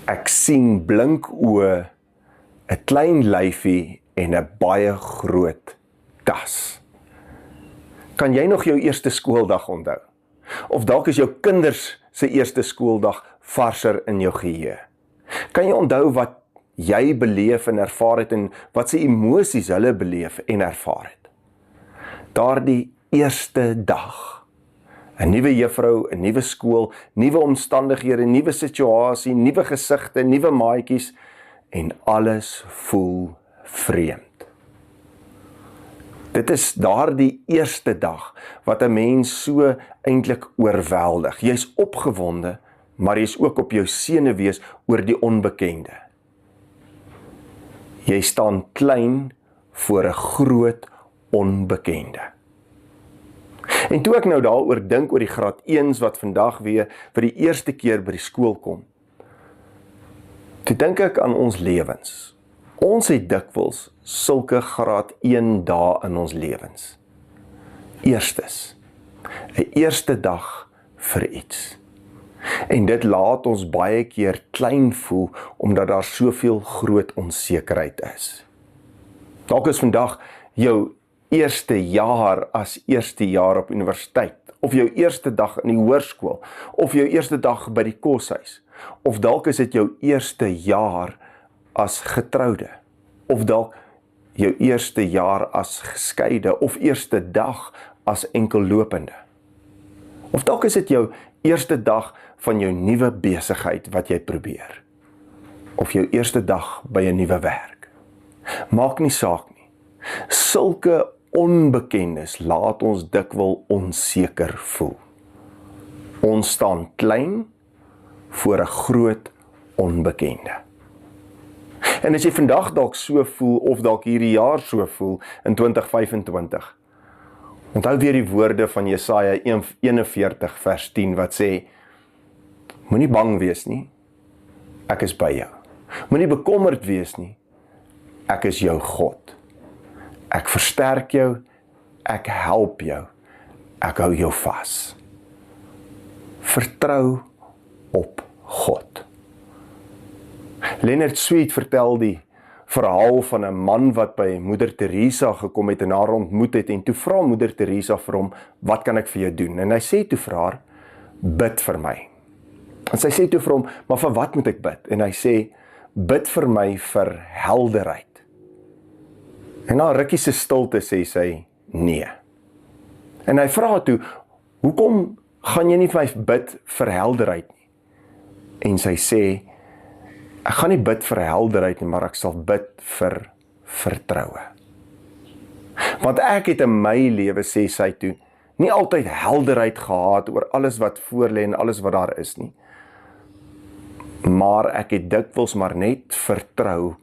Ek sien blink oë, 'n klein lyfie en 'n baie groot tas. Kan jy nog jou eerste skooldag onthou? Of dalk is jou kinders se eerste skooldag varser in jou geheue? Kan jy onthou wat jy beleef en ervaar het en wat se emosies hulle beleef en ervaar het? Daardie eerste dag. 'n Nuwe juffrou, 'n nuwe skool, nuwe omstandighede, nuwe situasie, nuwe gesigte, nuwe maatjies en alles voel vreemd. Dit is daardie eerste dag wat 'n mens so eintlik oorweldig. Jy's opgewonde, maar jy's ook op jou senuwees oor die onbekende. Jy staan klein voor 'n groot onbekende. En toe ek nou daaroor dink oor die graad 1's wat vandag weer vir die eerste keer by die skool kom, toe dink ek aan ons lewens. Ons het dikwels sulke graad 1 dae in ons lewens. Eerstes, 'n eerste dag vir iets. En dit laat ons baie keer klein voel, omdat daar soveel groot onsekerheid is. Dalk is vandag jou eerste jaar as eerste jaar op universiteit, of jou eerste dag in die hoërskool, of jou eerste dag by die koshuis, of dalk is dit jou eerste jaar as getroude, of dalk jou eerste jaar as geskeide, of eerste dag as enkellopende. Of dalk is dit jou eerste dag van jou nuwe besigheid wat jy probeer, of jou eerste dag by 'n nuwe werk. Maak nie saak nie. Sulke onbekendes laat ons dikwels onseker voel. Ons staan klein voor 'n groot onbekende. En as jy vandag dalk so voel, of dalk hierdie jaar so voel, in 2025, onthou weer die woorde van Jesaja 41 vers 10 wat sê, moenie bang wees nie, ek is by jou. Moenie bekommerd wees nie, ek is jou God. Ek versterk jou, ek help jou, ek hou jou vas. Vertrou op God. Leonard Sweet vertel die verhaal van 'n man wat by Moeder Teresa gekom het en haar ontmoet het, en toe vra Moeder Teresa vir hom, wat kan ek vir jou doen? En hy sê toe vir haar, bid vir my. En sy sê toe vir hom, maar vir wat moet ek bid? En hy sê, bid vir my vir helderheid. En na 'n rukkie se stilte sê sy, nee. En hy vra toe, hoekom gaan jy nie vir my bid vir helderheid nie? En sy sê, ek gaan nie bid vir helderheid nie, maar ek sal bid vir vertroue. Want ek het in my lewe, sê sy toe, nie altyd helderheid gehad oor alles wat voor lê en alles wat daar is nie. Maar ek het dikwels maar net vertrou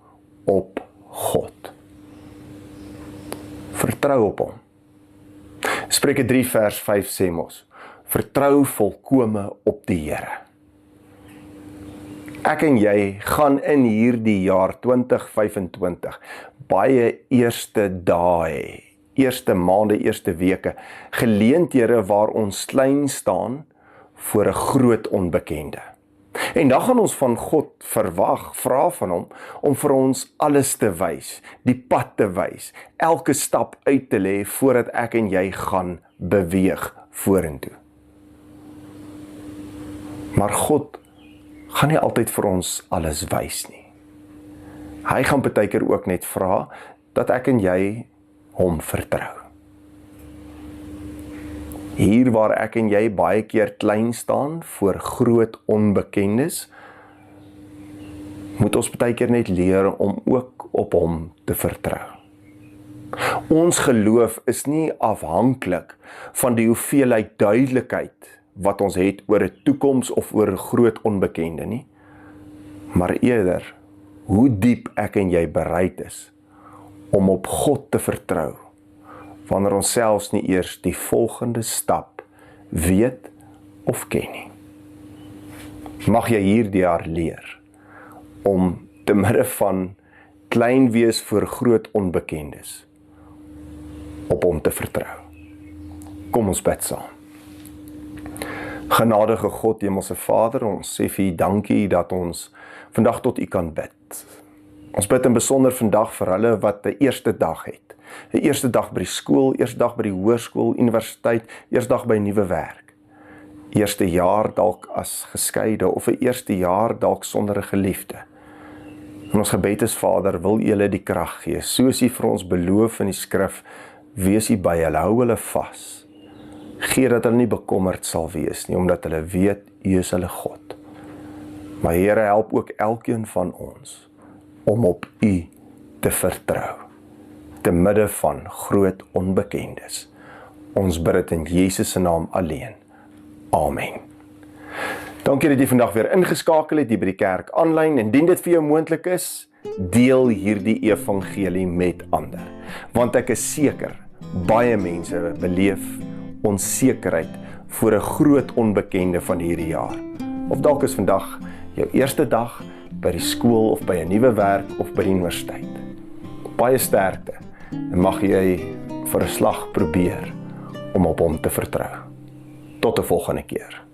op God. Vertrou op hom. Spreuke 3 vers 5 sê mos, vertrou volkome op die Here. Ek en jy gaan in hierdie jaar 2025 baie eerste dae hê, eerste maande, eerste weke, geleenthede waar ons klein staan voor 'n groot onbekende. En dan gaan ons van God vra van hom, om vir ons alles te wys, die pad te wys, elke stap uit te lê, voordat ek en jy gaan beweeg vorentoe. Maar God gaan nie altyd vir ons alles wys nie. Hy gaan baie keer ook net vra, dat ek en jy hom vertrou. Hier waar ek en jy baie keer klein staan voor groot onbekendes, moet ons baie keer net leer om ook op hom te vertrou. Ons geloof is nie afhanklik van die hoeveelheid duidelikheid wat ons het oor 'n toekoms of oor 'n groot onbekende nie, maar eerder hoe diep ek en jy bereid is om op God te vertrou, wanneer ons selfs nie eers die volgende stap weet of ken nie. Mag jy hierdie jaar leer om te midde van klein wees voor groot onbekendes op hom te vertrou. Kom ons bid saam. Genadige God, Hemelse Vader, ons sê vir U dankie dat ons vandag tot U kan bid. Ons bid in besonder vandag vir hulle wat 'n eerste dag het. 'n Eerste dag by die skool, eerste dag by die hoërskool, universiteit, eerste dag by 'n nuwe werk. Eerste jaar dalk as geskeide of 'n eerste jaar dalk sonder 'n geliefde. En ons gebed is, Vader, wil U hulle die krag gee, soos U vir ons beloof in die skrif, wees U by hulle, hou hulle vas. Gee dat hulle nie bekommerd sal wees nie, omdat hulle weet, U is hulle God. Maar Here, help ook elkeen van ons om op U te vertrou, te midde van groot onbekendes. Ons bid dit in Jesus se naam alleen. Amen. Dankie dat jy vandag weer ingeskakel het hier by die kerk aanlyn, en indien dit vir jou moontlik is, deel hierdie evangelie met ander. Want ek is seker, baie mense beleef onsekerheid voor 'n groot onbekende van hierdie jaar. Of dalk is vandag jou eerste dag by die skool of by 'n nuwe werk of by die universiteit. Baie sterkte, en mag jy vir 'n slag probeer om op hom te vertrou. Tot 'n volgende keer.